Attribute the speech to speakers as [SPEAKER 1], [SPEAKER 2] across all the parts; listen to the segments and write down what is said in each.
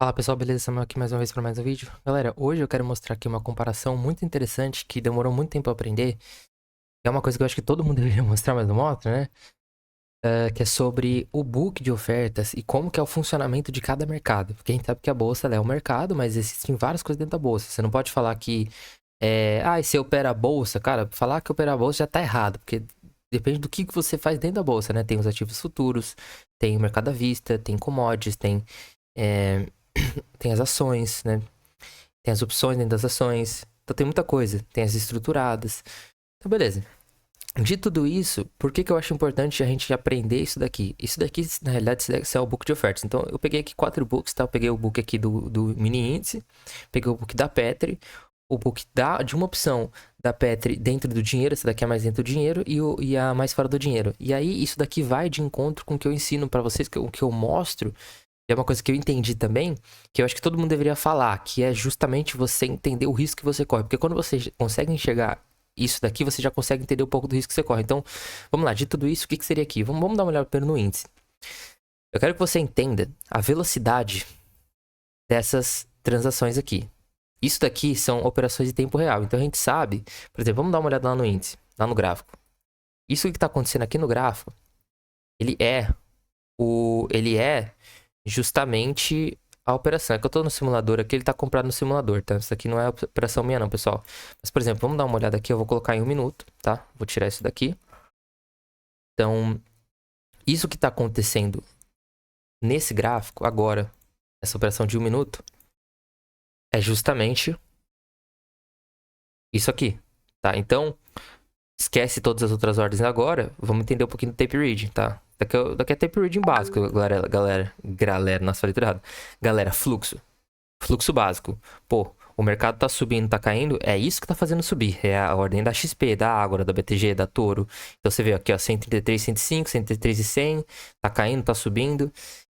[SPEAKER 1] Fala pessoal, beleza? Samuel aqui mais uma vez para mais um vídeo. Galera, hoje eu quero mostrar aqui uma comparação muito interessante que demorou muito tempo pra aprender. É uma coisa que eu acho que todo mundo deveria mostrar, mas não mostra, né? Que é sobre o book de ofertas e como que é o funcionamento de cada mercado. Porque a gente sabe que a bolsa ela é um mercado, mas existem várias coisas dentro da bolsa. Você não pode falar que, e você opera a bolsa, cara, falar que opera a bolsa já tá errado, porque depende do que você faz dentro da bolsa, né? Tem os ativos futuros, tem o mercado à vista, tem commodities, é, tem as ações, né? Tem as opções dentro das ações. Então tem muita coisa. Tem as estruturadas. Então, beleza. De tudo isso, por que eu acho importante a gente aprender isso daqui? Isso daqui, na realidade, isso é o book de ofertas. Então, eu peguei aqui 4 books, tá? Eu peguei o book aqui do mini índice, peguei o book da Petri, o book de uma opção da Petri dentro do dinheiro, essa daqui é mais dentro do dinheiro, e a mais fora do dinheiro. E aí, isso daqui vai de encontro com o que eu ensino para vocês, o que eu mostro. E é uma coisa que eu entendi também, que eu acho que todo mundo deveria falar, que é justamente você entender o risco que você corre. Porque quando você consegue enxergar isso daqui, você já consegue entender um pouco do risco que você corre. Então, vamos lá, de tudo isso, o que seria aqui? Vamos dar uma olhada primeiro no índice. Eu quero que você entenda a velocidade dessas transações aqui. Isso daqui são operações de tempo real. Então a gente sabe, por exemplo, vamos dar uma olhada lá no índice, lá no gráfico. Isso que está acontecendo aqui no gráfico, ele é justamente a operação. É que eu tô no simulador aqui, ele tá comprado no simulador, tá? Isso aqui não é operação minha não, pessoal. Mas, por exemplo, vamos dar uma olhada aqui, eu vou colocar em 1 minuto, tá? Vou tirar isso daqui. Então, isso que tá acontecendo nesse gráfico agora, essa operação de 1 minuto, é justamente isso aqui, tá? Então, esquece todas as outras ordens agora, vamos entender um pouquinho do tape reading, tá? Daqui é tape reading básico, galera, nossa, falei tudo errado. Galera, fluxo básico. Pô, o mercado tá subindo, tá caindo, é isso que tá fazendo subir. É a ordem da XP, da Ágora, da BTG, da Toro. Então você vê aqui, ó, 133, 105, 133 e 100, tá caindo, tá subindo.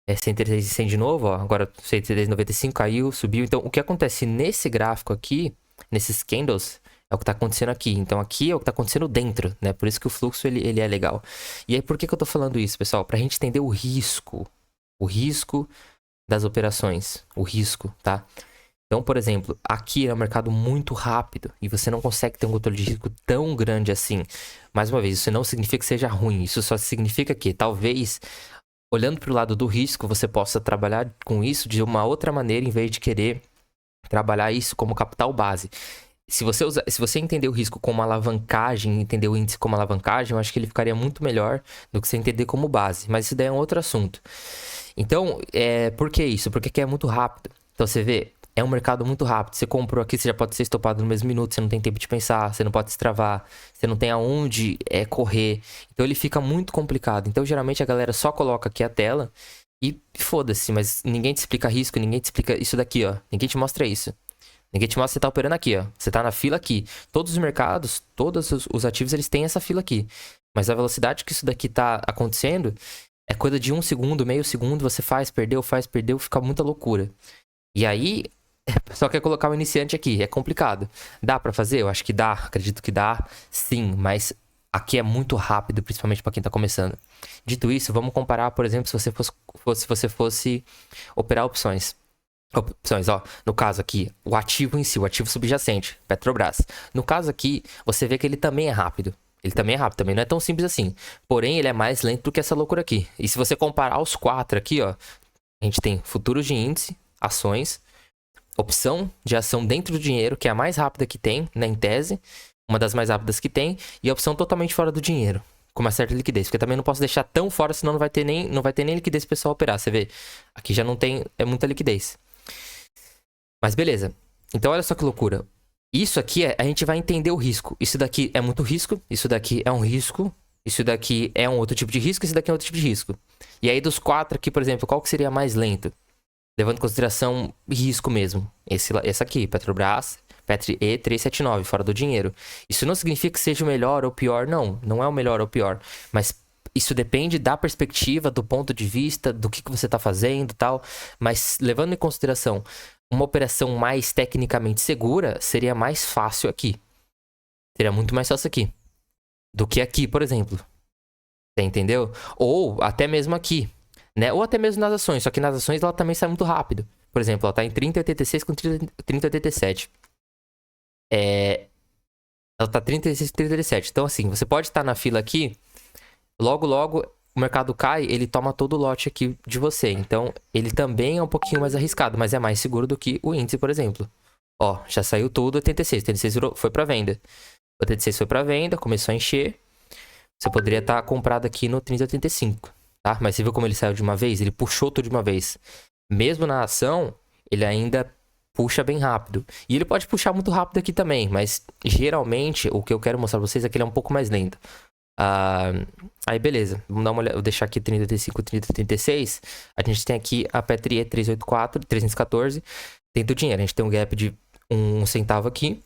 [SPEAKER 1] É 133 e 100 de novo, ó, agora 133 e 95 caiu, subiu. Então o que acontece nesse gráfico aqui, nesses candles, é o que tá acontecendo aqui. Então aqui é o que tá acontecendo dentro, né? Por isso que o fluxo ele é legal. E aí por que eu tô falando isso, pessoal? Pra gente entender o risco das operações, o risco, tá? Então, por exemplo, aqui é um mercado muito rápido e você não consegue ter um controle de risco tão grande assim. Mais uma vez, isso não significa que seja ruim, isso só significa que talvez, olhando para o lado do risco, você possa trabalhar com isso de uma outra maneira em vez de querer trabalhar isso como capital base. Se você entender o risco como alavancagem, entender o índice como alavancagem, eu acho que ele ficaria muito melhor do que você entender como base. Mas isso daí é um outro assunto. Então, por que isso? Porque aqui é muito rápido. Então você vê, é um mercado muito rápido. Você comprou aqui, você já pode ser estopado no mesmo minuto, você não tem tempo de pensar, você não pode se travar, você não tem aonde correr. Então ele fica muito complicado. Então geralmente a galera só coloca aqui a tela e foda-se, mas ninguém te explica risco, ninguém te explica isso daqui, ó. Ninguém te mostra isso. Ninguém te mostra que você tá operando aqui, ó. Você tá na fila aqui. Todos os mercados, todos os ativos, eles têm essa fila aqui. Mas a velocidade que isso daqui tá acontecendo é coisa de 1 segundo, meio segundo, você faz, perdeu, fica muita loucura. E aí, só quer colocar o iniciante aqui, é complicado. Dá pra fazer? Eu acho que dá, acredito que dá, sim, mas aqui é muito rápido, principalmente pra quem tá começando. Dito isso, vamos comparar, por exemplo, se você fosse operar opções. Opções, ó, no caso aqui, o ativo em si, o ativo subjacente, Petrobras. No caso aqui, você vê que ele também é rápido. Ele também é rápido, também não é tão simples assim. Porém, ele é mais lento do que essa loucura aqui. E se você comparar os 4 aqui, ó, a gente tem futuros de índice, ações, opção de ação dentro do dinheiro, que é a mais rápida que tem, né, em tese, uma das mais rápidas que tem, e a opção totalmente fora do dinheiro, com uma certa liquidez. Porque também não posso deixar tão fora, senão não vai ter nem liquidez pro pessoal operar. Você vê, aqui já não tem, muita liquidez. Mas beleza. Então olha só que loucura. Isso aqui a gente vai entender o risco. Isso daqui é muito risco, isso daqui é um risco, isso daqui é um outro tipo de risco, isso daqui é outro tipo de risco. E aí dos 4 aqui, por exemplo, qual que seria mais lento? Levando em consideração risco mesmo. Esse aqui, Petrobras, Petri E379, fora do dinheiro. Isso não significa que seja o melhor ou pior, não. Não é o melhor ou pior. Mas isso depende da perspectiva, do ponto de vista, do que você está fazendo e tal. Mas levando em consideração uma operação mais tecnicamente segura, seria mais fácil aqui. Seria muito mais fácil aqui. Do que aqui, por exemplo. Você entendeu? Ou até mesmo aqui. Né? Ou até mesmo nas ações. Só que nas ações ela também sai muito rápido. Por exemplo, ela tá em 30,86 com 30,87. Ela tá 36 com 37. Então, assim, você pode estar na fila aqui, logo, logo, o mercado cai, ele toma todo o lote aqui de você. Então, ele também é um pouquinho mais arriscado, mas é mais seguro do que o índice, por exemplo. Ó, já saiu tudo, 86. 86 foi pra venda. 86 foi pra venda, começou a encher. Você poderia estar comprado aqui no 30,85, tá? Mas você viu como ele saiu de uma vez? Ele puxou tudo de uma vez. Mesmo na ação, ele ainda puxa bem rápido. E ele pode puxar muito rápido aqui também, mas geralmente o que eu quero mostrar pra vocês é que ele é um pouco mais lento. Aí beleza, vamos dar uma olhada, vou deixar aqui 30,85, 30,36. A gente tem aqui a Petrie 384, 314. Tem do dinheiro, a gente tem um gap de 1 centavo aqui.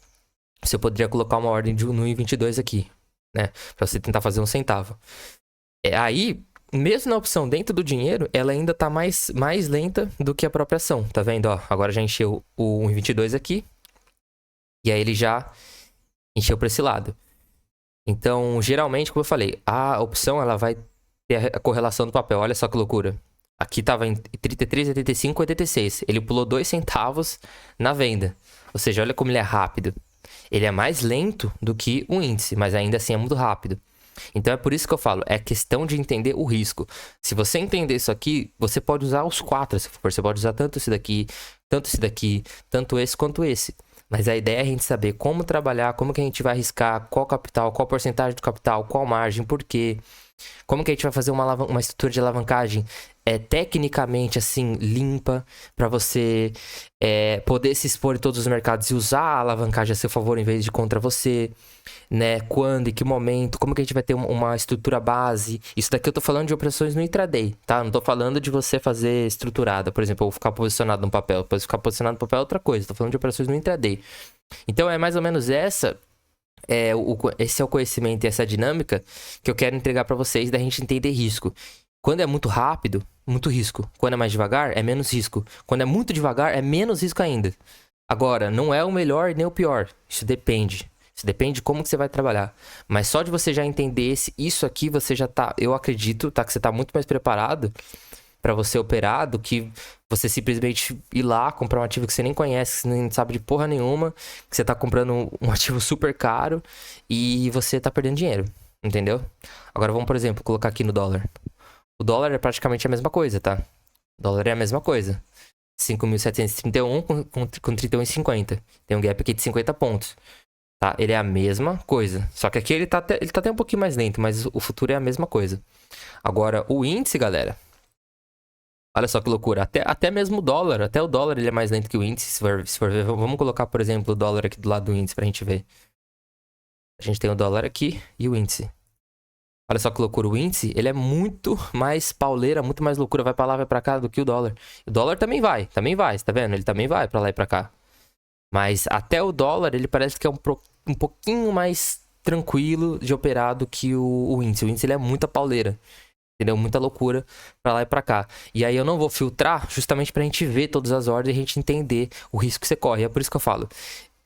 [SPEAKER 1] Você poderia colocar uma ordem de 1,22 aqui, né? Pra você tentar fazer 1 centavo. Aí, mesmo na opção dentro do dinheiro, ela ainda tá mais lenta do que a própria ação. Tá vendo? Ó, agora já encheu o 1,22 aqui. E aí ele já encheu para esse lado. Então, geralmente, como eu falei, a opção ela vai ter a correlação do papel. Olha só que loucura. Aqui tava em 33, 85, 86. Ele pulou 2 centavos na venda. Ou seja, olha como ele é rápido. Ele é mais lento do que o índice, mas ainda assim é muito rápido. Então é por isso que eu falo, é questão de entender o risco. Se você entender isso aqui, você pode usar os 4, se for. Você pode usar tanto esse daqui, tanto esse quanto esse. Mas a ideia é a gente saber como trabalhar, como que a gente vai arriscar, qual capital, qual porcentagem do capital, qual margem, por quê. Como que a gente vai fazer uma estrutura de alavancagem tecnicamente assim limpa para você poder se expor em todos os mercados e usar a alavancagem a seu favor em vez de contra você, né? Quando, em que momento, como que a gente vai ter uma estrutura base. Isso daqui eu tô falando de operações no intraday, tá? Não tô falando de você fazer estruturada, por exemplo, ou ficar posicionado no papel. Depois ficar posicionado no papel é outra coisa. Tô falando de operações no intraday. Então é mais ou menos esse é o conhecimento e essa dinâmica que eu quero entregar para vocês da gente entender risco. Quando é muito rápido, muito risco. Quando é mais devagar, é menos risco. Quando é muito devagar, é menos risco ainda. Agora, não é o melhor nem o pior. Isso depende. Isso depende de como que você vai trabalhar. Mas só de você já entender isso aqui, você já tá... Eu acredito, tá? Que você tá muito mais preparado para você operar do que você simplesmente ir lá, comprar um ativo que você nem conhece, que você nem sabe de porra nenhuma, que você tá comprando um ativo super caro e você tá perdendo dinheiro, entendeu? Agora vamos, por exemplo, colocar aqui no dólar. O dólar é praticamente a mesma coisa, tá? O dólar é a mesma coisa. 5.731 com 31,50. Tem um gap aqui de 50 pontos. Tá? Ele é a mesma coisa. Só que aqui ele tá até um pouquinho mais lento, mas o futuro é a mesma coisa. Agora, o índice, galera... Olha só que loucura. Até mesmo o dólar. Até o dólar ele é mais lento que o índice. Se for ver, vamos colocar, por exemplo, o dólar aqui do lado do índice pra gente ver. A gente tem o dólar aqui e o índice. Olha só que loucura. O índice, ele é muito mais pauleira, muito mais loucura. Vai pra lá, vai pra cá do que o dólar. O dólar também vai, você tá vendo? Ele também vai pra lá e pra cá. Mas até o dólar, ele parece que é um pouquinho mais tranquilo de operar do que o índice. O índice, ele é muita pauleira. Entendeu? Muita loucura pra lá e pra cá. E aí eu não vou filtrar justamente pra gente ver todas as ordens e a gente entender o risco que você corre. É por isso que eu falo.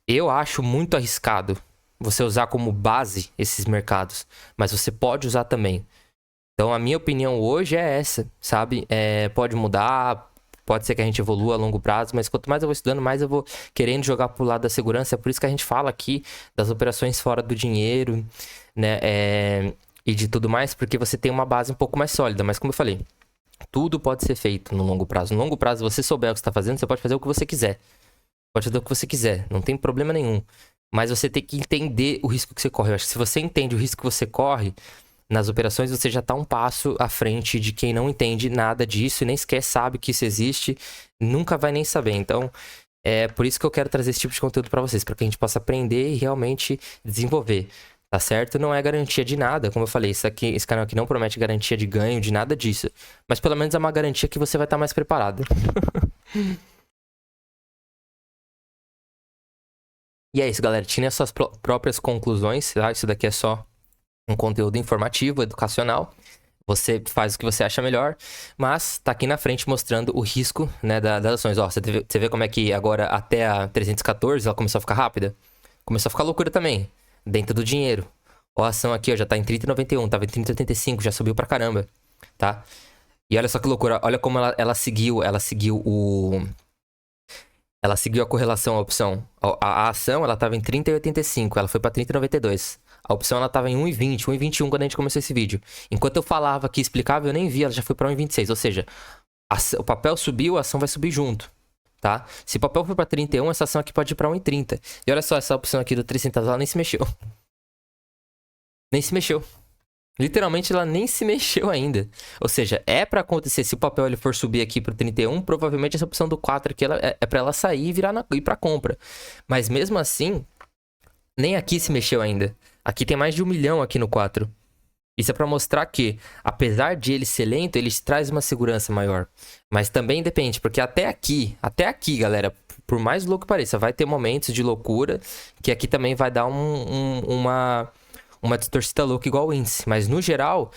[SPEAKER 1] Eu acho muito arriscado você usar como base esses mercados. Mas você pode usar também. Então a minha opinião hoje é essa, sabe? Pode mudar, pode ser que a gente evolua a longo prazo, mas quanto mais eu vou estudando, mais eu vou querendo jogar pro lado da segurança. É por isso que a gente fala aqui das operações fora do dinheiro, né? E de tudo mais, porque você tem uma base um pouco mais sólida. Mas como eu falei, tudo pode ser feito no longo prazo. No longo prazo, se você souber o que você está fazendo, você pode fazer o que você quiser. Pode fazer o que você quiser, não tem problema nenhum. Mas você tem que entender o risco que você corre. Eu acho que se você entende o risco que você corre nas operações, você já está um passo à frente de quem não entende nada disso e nem sequer sabe que isso existe, nunca vai nem saber. Então, é por isso que eu quero trazer esse tipo de conteúdo para vocês, para que a gente possa aprender e realmente desenvolver. Tá certo? Não é garantia de nada, como eu falei, esse canal aqui não promete garantia de ganho, de nada disso. Mas pelo menos é uma garantia que você vai estar mais preparado. E é isso, galera. Tire as suas próprias conclusões, tá? Isso daqui é só um conteúdo informativo, educacional. Você faz o que você acha melhor, mas tá aqui na frente mostrando o risco, né, das ações. Ó, você vê como é que agora até a 314 ela começou a ficar rápida? Começou a ficar loucura também. Dentro do dinheiro. Ó, a ação aqui, ó, já tá em 30,91, tava em 30,85, já subiu pra caramba, tá? E olha só que loucura, olha como ela seguiu Ela seguiu a correlação, a opção. A ação, ela tava em 30,85, ela foi pra 30,92. A opção, ela tava em 1,20, 1,21 quando a gente começou esse vídeo. Enquanto eu falava aqui, explicava, eu nem vi, ela já foi pra 1,26. Ou seja, o papel subiu, a ação vai subir junto, tá? Se o papel for pra 31, essa ação aqui pode ir pra 1,30. E olha só, essa opção aqui do 300, ela nem se mexeu. Nem se mexeu. Literalmente ela nem se mexeu ainda. Ou seja, é pra acontecer. Se o papel ele for subir aqui pro 31, provavelmente essa opção do 4 aqui é pra ela sair e ir pra compra. Mas mesmo assim, nem aqui se mexeu ainda. Aqui tem mais de 1 milhão aqui no 4. Isso é pra mostrar que, apesar de ele ser lento, ele traz uma segurança maior. Mas também depende, porque até aqui, galera, por mais louco que pareça, vai ter momentos de loucura que aqui também vai dar uma distorcida louca igual o índice. Mas no geral,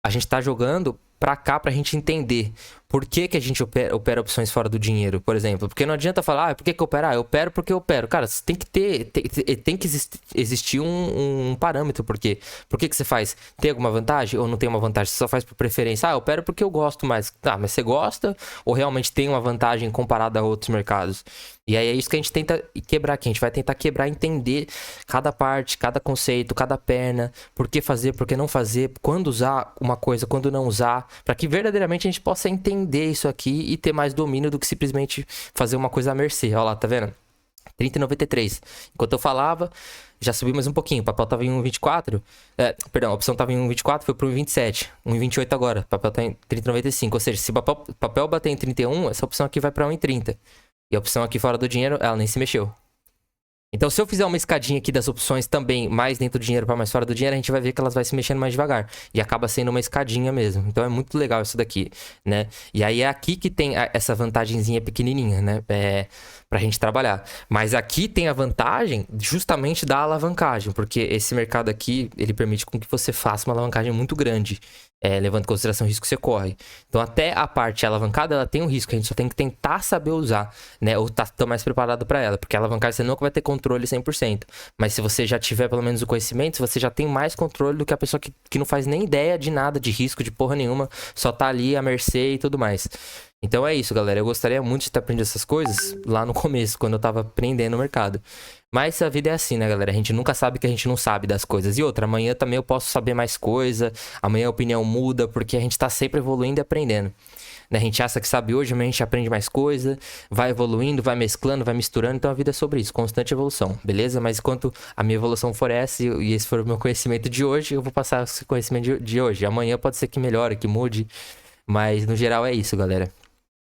[SPEAKER 1] a gente tá jogando pra cá pra gente entender por que a gente opera opções fora do dinheiro, por exemplo. Porque não adianta falar, por que eu opero? Eu opero porque eu opero. Cara, você tem que tem que existir um parâmetro. Por quê? Por que você faz? Tem alguma vantagem ou não tem uma vantagem? Você só faz por preferência. Eu opero porque eu gosto mais. Tá, mas você gosta ou realmente tem uma vantagem comparada a outros mercados? E aí é isso que a gente tenta quebrar aqui. A gente vai tentar quebrar, entender cada parte, cada conceito, cada perna, por que fazer, por que não fazer, quando usar uma coisa, quando não usar, para que verdadeiramente a gente possa entender isso aqui e ter mais domínio do que simplesmente fazer uma coisa à mercê. Olha lá, tá vendo? 30,93. Enquanto eu falava, já subiu mais um pouquinho. O papel tava em 1,24. Perdão, a opção tava em 1,24, foi pro 1,27. 1,28 agora. O papel tá em 30,95. Ou seja, se o papel bater em 31, essa opção aqui vai pra 1,30. E a opção aqui fora do dinheiro, ela nem se mexeu. Então, se eu fizer uma escadinha aqui das opções também, mais dentro do dinheiro para mais fora do dinheiro, a gente vai ver que elas vão se mexendo mais devagar. E acaba sendo uma escadinha mesmo. Então, é muito legal isso daqui, né? E aí, é aqui que tem essa vantagenzinha pequenininha, né? Pra gente trabalhar. Mas aqui tem a vantagem justamente da alavancagem. Porque esse mercado aqui, ele permite com que você faça uma alavancagem muito grande. Levando em consideração o risco que você corre. Então, até a parte alavancada, ela tem um risco. A gente só tem que tentar saber usar, né? Ou tá mais preparado para ela. Porque a alavancagem você nunca vai ter controle 100%. Mas se você já tiver pelo menos o conhecimento, você já tem mais controle do que a pessoa que não faz nem ideia de nada, de risco, de porra nenhuma. Só tá ali à mercê e tudo mais. Então é isso, galera. Eu gostaria muito de ter aprendido essas coisas lá no começo, quando eu tava aprendendo o mercado. Mas a vida é assim, né, galera? A gente nunca sabe que a gente não sabe das coisas. E outra, amanhã também eu posso saber mais coisa. Amanhã a opinião muda, porque a gente tá sempre evoluindo e aprendendo. Né? A gente acha que sabe hoje, amanhã a gente aprende mais coisa. Vai evoluindo, vai mesclando, vai misturando. Então a vida é sobre isso, constante evolução, beleza? Mas enquanto a minha evolução for essa e esse for o meu conhecimento de hoje, eu vou passar esse conhecimento de hoje. Amanhã pode ser que melhore, que mude. Mas no geral é isso, galera.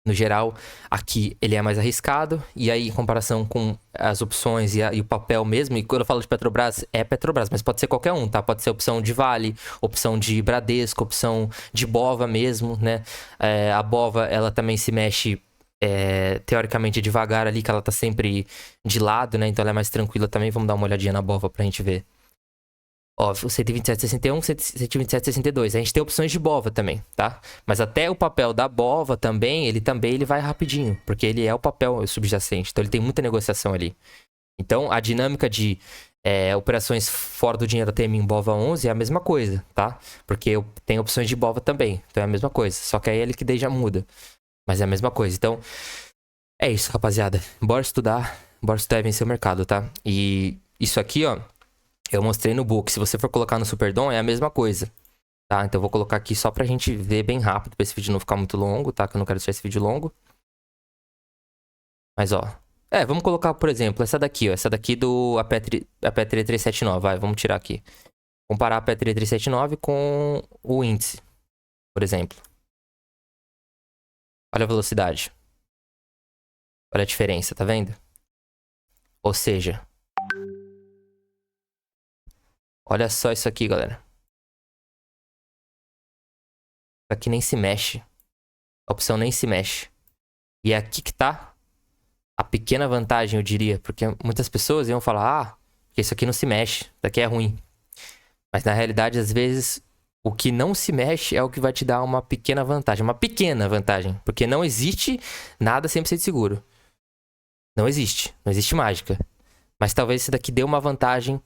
[SPEAKER 1] No geral, aqui ele é mais arriscado. E aí, em comparação com as opções e o papel mesmo, e quando eu falo de Petrobras, é Petrobras, mas pode ser qualquer um, tá? Pode ser opção de Vale, opção de Bradesco, opção de Bova mesmo, né? A Bova, ela também se mexe teoricamente devagar ali, que ela tá sempre de lado, né? Então ela é mais tranquila também. Vamos dar uma olhadinha na Bova pra gente ver. Ó, 127,61, 127,62. A gente tem opções de Bova também, tá? Mas até o papel da Bova também, ele vai rapidinho, porque ele é o papel subjacente. Então ele tem muita negociação ali. Então a dinâmica de operações fora do dinheiro TM em Bova 11 é a mesma coisa, tá? Porque eu tenho opções de Bova também. Então é a mesma coisa. Só que aí ele que daí já muda. Mas é a mesma coisa. Então é isso, rapaziada. Bora estudar e vencer o mercado, tá? E isso aqui, ó, eu mostrei no book. Se você for colocar no Superdom, é a mesma coisa, tá? Então eu vou colocar aqui só pra gente ver bem rápido, pra esse vídeo não ficar muito longo, tá? Que eu não quero deixar esse vídeo longo. Mas, ó. Vamos colocar, por exemplo, essa daqui, ó. Essa daqui a Petri 379. Vai, vamos tirar aqui. Comparar a Petri 379 com o índice, por exemplo. Olha a velocidade. Olha a diferença, tá vendo? Ou seja... Olha só isso aqui, galera. Isso aqui nem se mexe. A opção nem se mexe. E é aqui que tá a pequena vantagem, eu diria. Porque muitas pessoas iam falar, que isso aqui não se mexe. Isso aqui é ruim. Mas na realidade, às vezes, o que não se mexe é o que vai te dar uma pequena vantagem. Uma pequena vantagem. Porque não existe nada 100% seguro. Não existe. Não existe mágica. Mas talvez esse daqui dê uma vantagem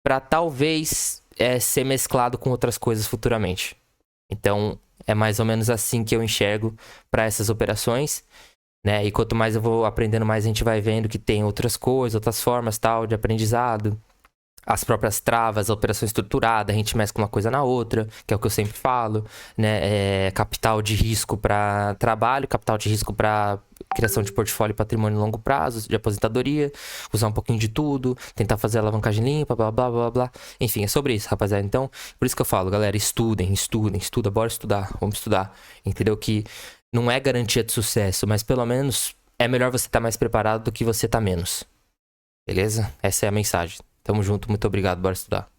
[SPEAKER 1] para talvez ser mesclado com outras coisas futuramente. Então, é mais ou menos assim que eu enxergo para essas operações, né? E quanto mais eu vou aprendendo, mais a gente vai vendo que tem outras coisas, outras formas, tal, de aprendizado. As próprias travas, a operação estruturada, a gente mescla uma coisa na outra, que é o que eu sempre falo, né? Capital de risco para trabalho, capital de risco para criação de portfólio e patrimônio a longo prazo, de aposentadoria, usar um pouquinho de tudo, tentar fazer alavancagem limpa, blá, blá, blá, blá. Enfim, é sobre isso, rapaziada. Então, por isso que eu falo, galera, estudem, bora estudar, vamos estudar. Entendeu? Que não é garantia de sucesso, mas pelo menos é melhor você estar mais preparado do que você estar menos. Beleza? Essa é a mensagem. Tamo junto, muito obrigado, bora estudar.